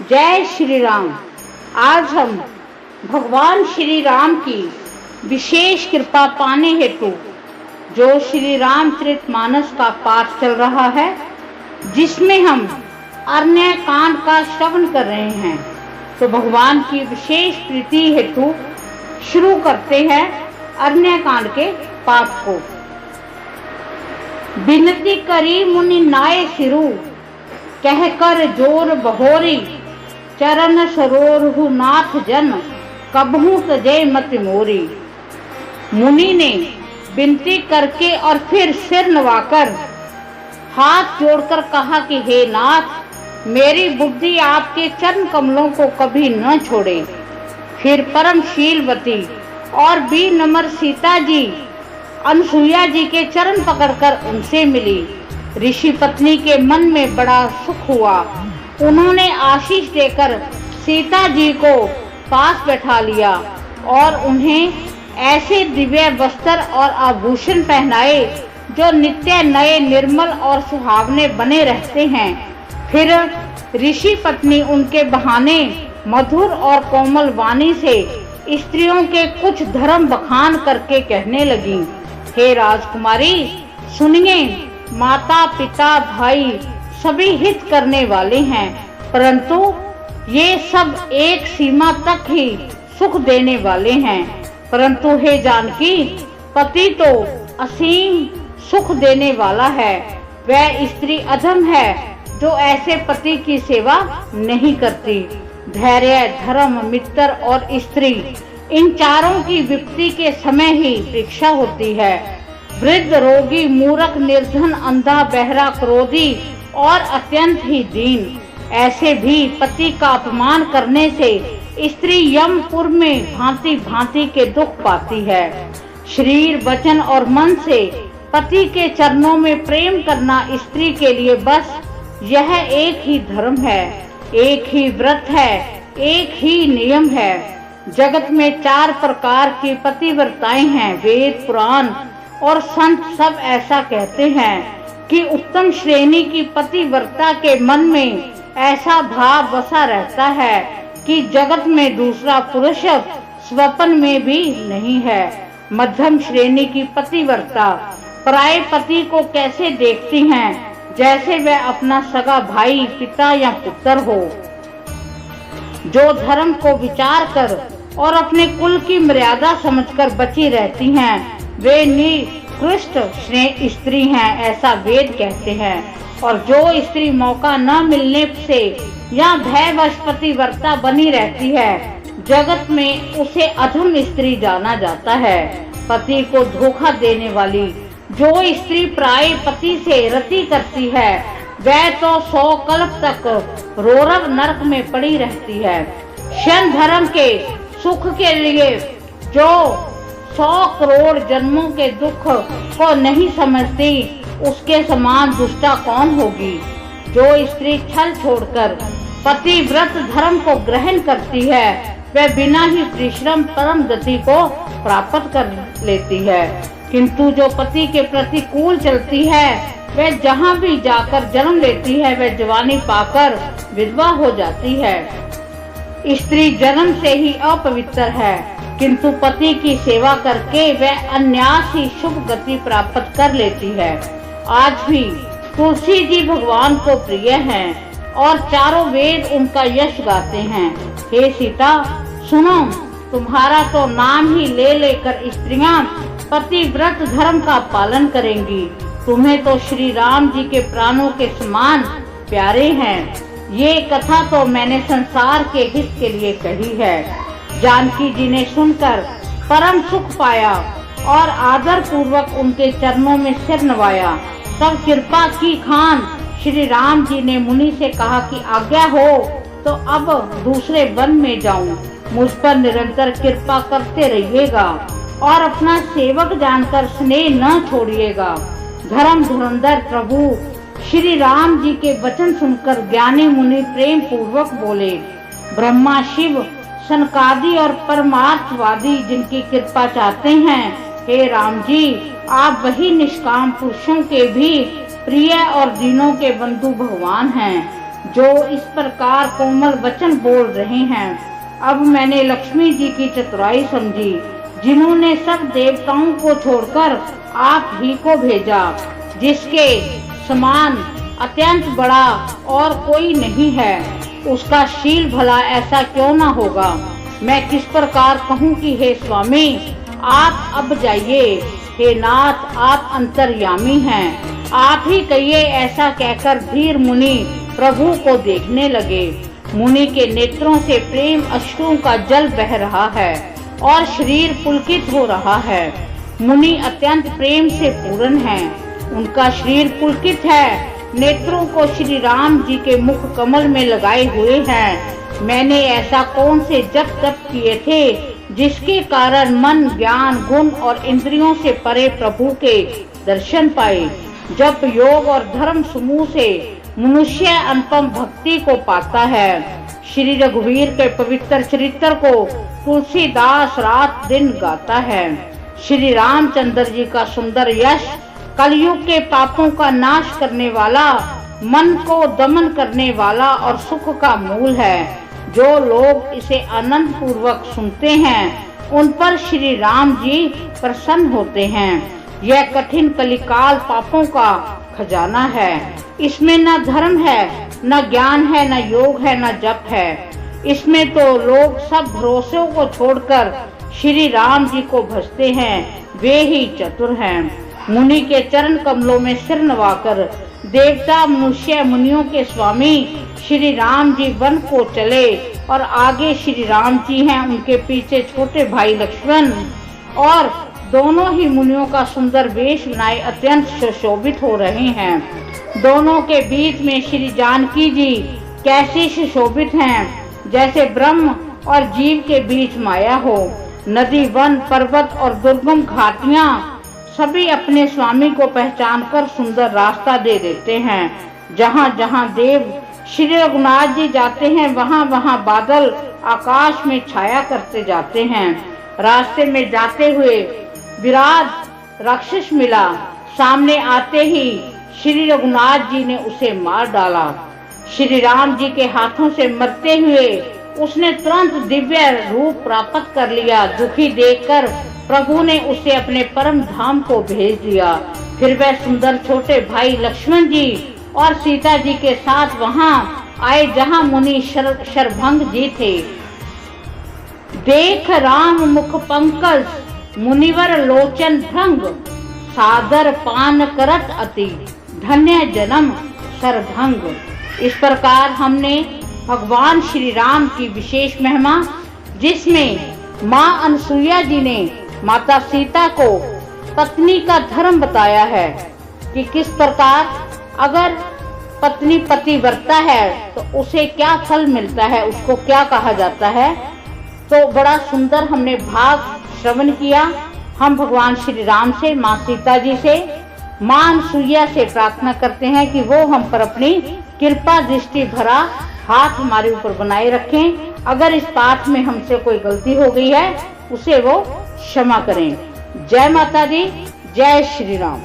जय श्री राम। आज हम भगवान श्री राम की विशेष कृपा पाने हेतु जो श्री रामचरितमानस का पाठ चल रहा है, जिसमें हम अरण्य कांड का श्रवण कर रहे हैं, तो भगवान की विशेष प्रीति हेतु शुरू करते हैं अरण्य कांड के पाठ को। बिनती करी मुनि नाय सिरु, कहकर जोर बहोरी, चरण सरोरहु नाथ जन, कबहू तजय मति मोरी। मुनि ने विनती करके और फिर सिर नवाकर हाथ जोड़कर कहा कि हे नाथ, मेरी बुद्धि आपके चरण कमलों को कभी न छोड़े। फिर परमशीलवती और विनम्र सीता जी अनसुईया जी के चरण पकड़कर उनसे मिली। ऋषि पत्नी के मन में बड़ा सुख हुआ। उन्होंने आशीष देकर सीता जी को पास बैठा लिया और उन्हें ऐसे दिव्य वस्त्र और आभूषण पहनाए जो नित्य नए, निर्मल और सुहावने बने रहते हैं। फिर ऋषि पत्नी उनके बहाने मधुर और कोमल वाणी से स्त्रियों के कुछ धर्म बखान करके कहने लगी, हे राजकुमारी सुनिए, माता पिता भाई सभी हित करने वाले हैं, परंतु ये सब एक सीमा तक ही सुख देने वाले हैं। परंतु हे जानकी, पति तो असीम सुख देने वाला है। वह स्त्री अधम है जो ऐसे पति की सेवा नहीं करती। धैर्य, धर्म, मित्र और स्त्री, इन चारों की विपत्ति के समय ही परीक्षा होती है। वृद्ध, रोगी, मूर्ख, निर्धन, अंधा, बहरा, क्रोधी और अत्यंत ही दीन, ऐसे भी पति का अपमान करने से स्त्री यमपुर में भांति भांति के दुख पाती है। शरीर, वचन और मन से पति के चरणों में प्रेम करना स्त्री के लिए बस यह एक ही धर्म है, एक ही व्रत है, एक ही नियम है। जगत में 4 प्रकार की पतिव्रताएं हैं। वेद, पुराण और संत सब ऐसा कहते हैं कि उत्तम श्रेणी की पतिव्रता के मन में ऐसा भाव बसा रहता है कि जगत में दूसरा पुरुष स्वप्न में भी नहीं है। मध्यम श्रेणी की पतिव्रता पराये पति को कैसे देखती हैं, जैसे वह अपना सगा भाई, पिता या पुत्र हो। जो धर्म को विचार कर और अपने कुल की मर्यादा समझकर बची रहती हैं, वे निकृष्ट स्त्री हैं, ऐसा वेद कहते हैं। और जो स्त्री मौका न मिलने से या भयवश पतिव्रता बनी रहती है, जगत में उसे अधम स्त्री जाना जाता है। पति को धोखा देने वाली जो स्त्री पराये पति से रति करती है, वह तो 100 कल्प तक रोरव नरक में पड़ी रहती है। क्षण धर्म के सुख के लिए जो 100 करोड़ जन्मों के दुख को नहीं समझती, उसके समान दुष्टा कौन होगी। जो स्त्री छल छोड़कर पतिव्रत धर्म को ग्रहण करती है, वह बिना ही परिश्रम परम गति को प्राप्त कर लेती है। किंतु जो पति के प्रतिकूल चलती है, वह जहाँ भी जाकर जन्म लेती है, वह जवानी पाकर विधवा हो जाती है। स्त्री जन्म से ही अपवित्र है, किंतु पति की सेवा करके वह अनायास ही शुभ गति प्राप्त कर लेती है। आज भी तुलसी जी भगवान को प्रिय हैं और चारों वेद उनका यश गाते हैं। हे सीता सुनो, तुम्हारा तो नाम ही ले लेकर स्त्रियां पतिव्रत धर्म का पालन करेंगी। तुम्हें तो श्री राम जी के प्राणों के समान प्यारे हैं। ये कथा तो मैंने संसार के हित के लिए कही है। जानकी जी ने सुनकर परम सुख पाया और आदर पूर्वक उनके चरणों में सिर नवाया। तब कृपा की खान श्री राम जी ने मुनि से कहा कि आज्ञा हो तो अब दूसरे वन में जाऊं। मुझ पर निरंतर कृपा करते रहिएगा और अपना सेवक जानकर स्नेह न छोड़िएगा। धर्म धुरंधर प्रभु श्री राम जी के वचन सुनकर ज्ञानी मुनि प्रेम पूर्वक बोले, ब्रह्मा, शिव, सनकादि और परमार्थवादी जिनकी कृपा चाहते हैं, हे राम जी, आप वही निष्काम पुरुषों के भी प्रिय और दीनों के बंधु भगवान हैं। जो इस प्रकार कोमल वचन बोल रहे हैं। अब मैंने लक्ष्मी जी की चतुराई समझी, जिन्होंने सब देवताओं को छोड़कर आप ही को भेजा, जिसके समान अत्यंत बड़ा और कोई नहीं है। उसका शील भला ऐसा क्यों ना होगा। मैं किस प्रकार कहूँ कि हे स्वामी आप अब जाइए, हे नाथ आप अंतर्यामी हैं, आप ही कहिए। ऐसा कहकर धीर मुनि प्रभु को देखने लगे। मुनि के नेत्रों से प्रेम अश्रुओं का जल बह रहा है और शरीर पुलकित हो रहा है। मुनि अत्यंत प्रेम से पूर्ण हैं, उनका शरीर पुलकित है, नेत्रों को श्री राम जी के मुख कमल में लगाए हुए हैं। मैंने ऐसा कौन से जप तप किए थे जिसके कारण मन, ज्ञान, गुण और इंद्रियों से परे प्रभु के दर्शन पाए। जप, योग और धर्म समूह से मनुष्य अनुपम भक्ति को पाता है। श्री रघुवीर के पवित्र चरित्र को तुलसीदास रात दिन गाता है। श्री रामचंद्र जी का सुंदर यश कलयुग के पापों का नाश करने वाला, मन को दमन करने वाला और सुख का मूल है। जो लोग इसे आनंद पूर्वक सुनते हैं उन पर श्री राम जी प्रसन्न होते हैं। यह कठिन कलिकाल पापों का खजाना है। इसमें न धर्म है, न ज्ञान है, न योग है, न जप है। इसमें तो लोग सब भरोसों को छोड़कर श्री राम जी को भजते हैं, वे ही चतुर हैं। मुनि के चरण कमलों में सिर नवाकर देवता, मनुष्य, मुनियों के स्वामी श्री राम जी वन को चले और आगे श्री राम जी हैं, उनके पीछे छोटे भाई लक्ष्मण और दोनों ही मुनियों का सुंदर वेश बनाए अत्यंत सुशोभित हो रहे हैं। दोनों के बीच में श्री जानकी जी कैसे सुशोभित हैं, जैसे ब्रह्म और जीव के बीच माया हो। नदी, वन, पर्वत और दुर्गम घाटियां सभी अपने स्वामी को पहचानकर सुंदर रास्ता दे देते हैं। जहाँ जहाँ देव श्री रघुनाथ जी जाते हैं वहाँ वहाँ बादल आकाश में छाया करते जाते हैं। रास्ते में जाते हुए विराट राक्षस मिला, सामने आते ही श्री रघुनाथ जी ने उसे मार डाला। श्री राम जी के हाथों से मरते हुए उसने तुरंत दिव्य रूप प्राप्त कर लिया। दुखी देखकर प्रभु ने उसे अपने परम धाम को भेज दिया। फिर वह सुंदर छोटे भाई लक्ष्मण जी और सीता जी के साथ वहां आए जहां मुनि शरभंग जी थे। देख राम मुख पंकज मुनिवर लोचन भृंग, सादर पान करत अति धन्य जन्म सरभंग। इस प्रकार हमने भगवान श्री राम की विशेष महिमा, जिसमें माँ अनसुईया जी ने माता सीता को पत्नी का धर्म बताया है कि किस प्रकार अगर पत्नी पति वर्ता है तो उसे क्या फल मिलता है, उसको क्या कहा जाता है। तो बड़ा सुंदर हमने भाग श्रवण किया। हम भगवान श्री राम से, माँ सीता जी से, माँ अनसुईया से प्रार्थना करते हैं कि वो हम पर अपनी कृपा दृष्टि भरा हाथ हमारे ऊपर बनाए रखें। अगर इस पाठ में हमसे कोई गलती हो गई है उसे वो क्षमा करें। जय माता दी, जय श्री राम।